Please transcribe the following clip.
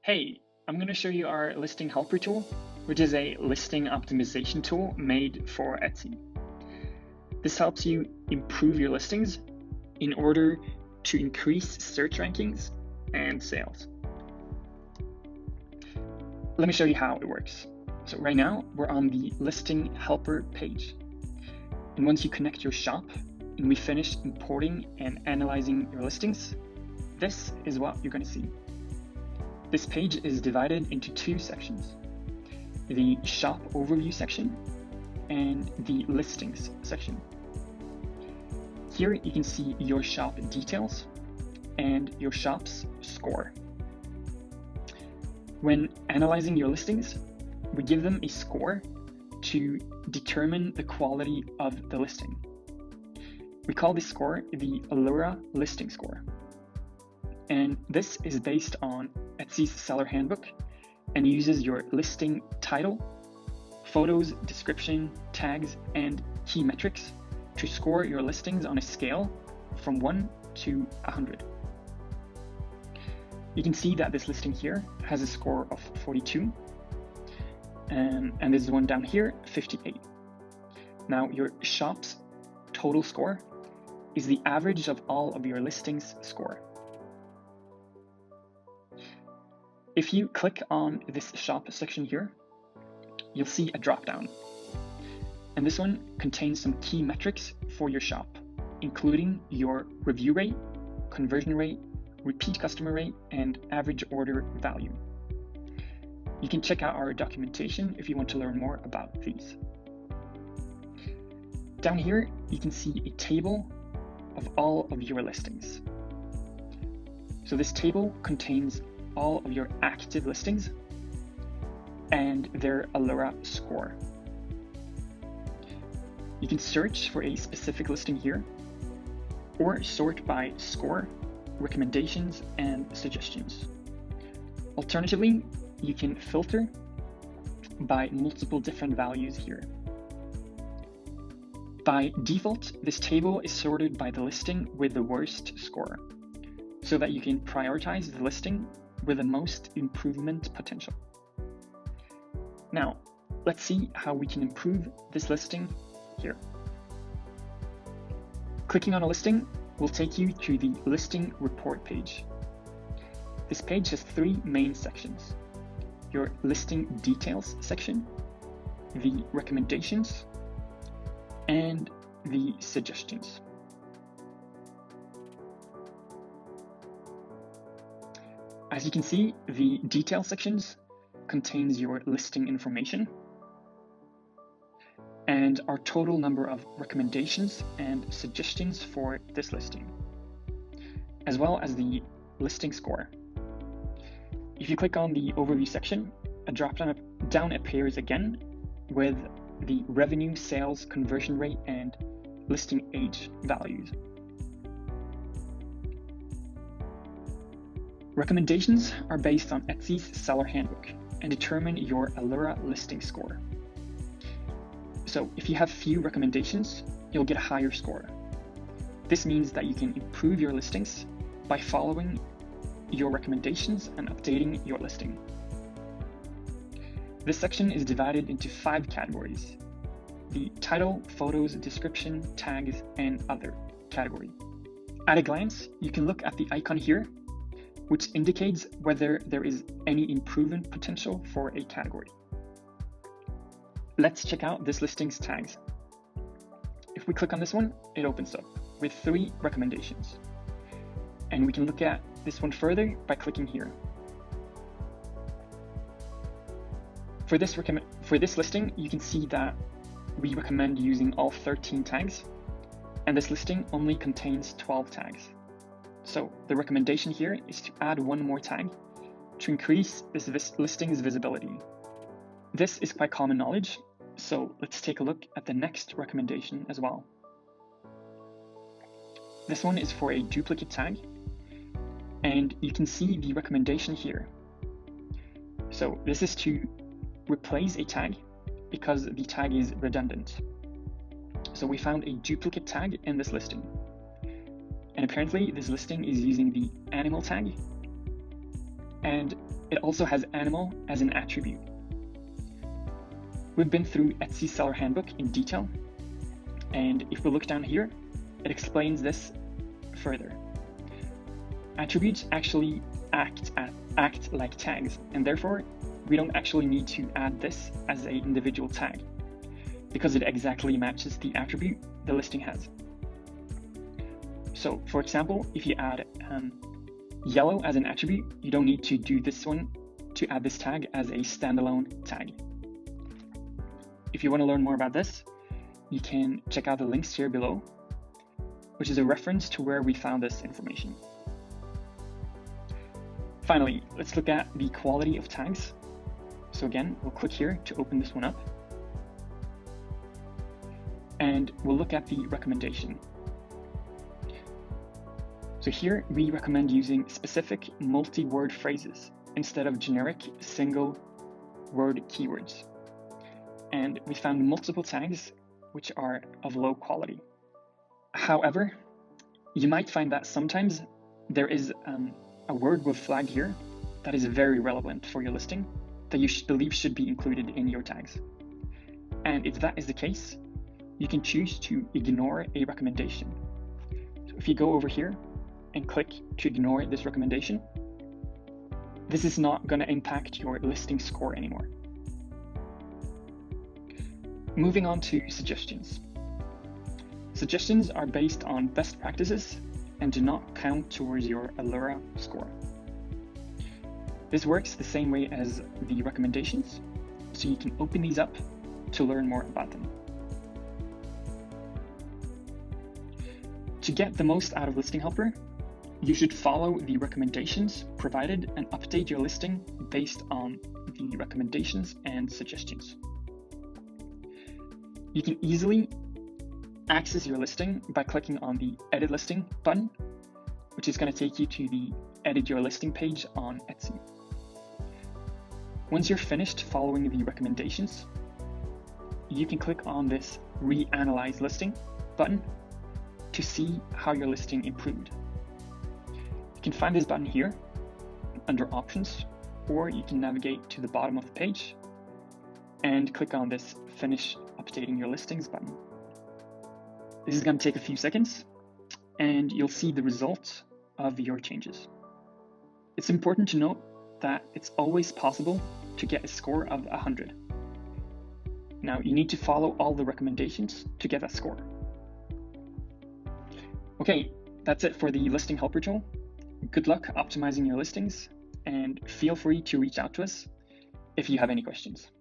Hey, I'm going to show you our listing helper tool, which is a listing optimization tool made for Etsy. This helps you improve your listings in order to increase search rankings and sales. Let me show you how it works. So right now we're on the listing helper page. And once you connect your shop and we finish importing and analyzing your listings, this is what you're going to see. This page is divided into two sections, the shop overview section and the listings section. Here you can see your shop details and your shop's score. When analyzing your listings, we give them a score to determine the quality of the listing. We call this score the Alura listing score. And this is based on Etsy's seller handbook and uses your listing title, photos, description, tags, and key metrics to score your listings on a scale from 1 to 100. You can see that this listing here has a score of 42, and this one down here, 58. Now, your shop's total score is the average of all of your listings score. If you click on this shop section here, you'll see a drop-down. And this one contains some key metrics for your shop, including your review rate, conversion rate, repeat customer rate, and average order value. You can check out our documentation if you want to learn more about these. Down here, you can see a table of all of your listings. So this table contains all of your active listings and their Alura score. You can search for a specific listing here or sort by score, recommendations, and suggestions. Alternatively, you can filter by multiple different values here. By default, this table is sorted by the listing with the worst score, so that you can prioritize the listing with the most improvement potential. Now, let's see how we can improve this listing here. Clicking on a listing will take you to the listing report page. This page has three main sections: your listing details section, the recommendations, and the suggestions. As you can see, the detail sections contains your listing information and our total number of recommendations and suggestions for this listing, as well as the listing score. If you click on the overview section, a drop-down appears again with the revenue, sales, conversion rate, and listing age values. Recommendations are based on Etsy's seller handbook and determine your Alura listing score. So if you have few recommendations, you'll get a higher score. This means that you can improve your listings by following your recommendations and updating your listing. This section is divided into 5 categories: the title, photos, description, tags, and other category. At a glance, you can look at the icon here, which indicates whether there is any improvement potential for a category. Let's check out this listing's tags. If we click on this one, it opens up with 3 recommendations. And we can look at this one further by clicking here. For this listing, you can see that we recommend using all 13 tags, and this listing only contains 12 tags. So the recommendation here is to add one more tag to increase this listing's visibility. This is quite common knowledge, so let's take a look at the next recommendation as well. This one is for a duplicate tag, and you can see the recommendation here. So this is to replace a tag because the tag is redundant. So we found a duplicate tag in this listing. And apparently this listing is using the animal tag, and it also has animal as an attribute. We've been through Etsy Seller Handbook in detail, and if we look down here, it explains this further. Attributes actually act like tags, and therefore we don't actually need to add this as an individual tag because it exactly matches the attribute the listing has. So for example, if you add yellow as an attribute, you don't need to do this one to add this tag as a standalone tag. If you want to learn more about this, you can check out the links here below, which is a reference to where we found this information. Finally, let's look at the quality of tags. So again, we'll click here to open this one up, and we'll look at the recommendation. So here we recommend using specific multi-word phrases instead of generic single-word keywords. And we found multiple tags which are of low quality. However, you might find that sometimes there is a word with flag here that is very relevant for your listing that you believe should be included in your tags. And if that is the case, you can choose to ignore a recommendation. So if you go over here and click to ignore this recommendation, this is not going to impact your listing score anymore. Moving on to suggestions. Suggestions are based on best practices and do not count towards your Alura score. This works the same way as the recommendations, so you can open these up to learn more about them. To get the most out of Listing Helper, you should follow the recommendations provided and update your listing based on the recommendations and suggestions. You can easily access your listing by clicking on the Edit Listing button, which is going to take you to the Edit Your Listing page on Etsy. Once you're finished following the recommendations, you can click on this Reanalyze Listing button to see how your listing improved. You can find this button here under Options, or you can navigate to the bottom of the page and click on this Finish Updating Your Listings button. This is going to take a few seconds, and you'll see the results of your changes. It's important to note that it's always possible to get a score of 100. Now, you need to follow all the recommendations to get that score. Okay, that's it for the Listing Helper tool. Good luck optimizing your listings, and feel free to reach out to us if you have any questions.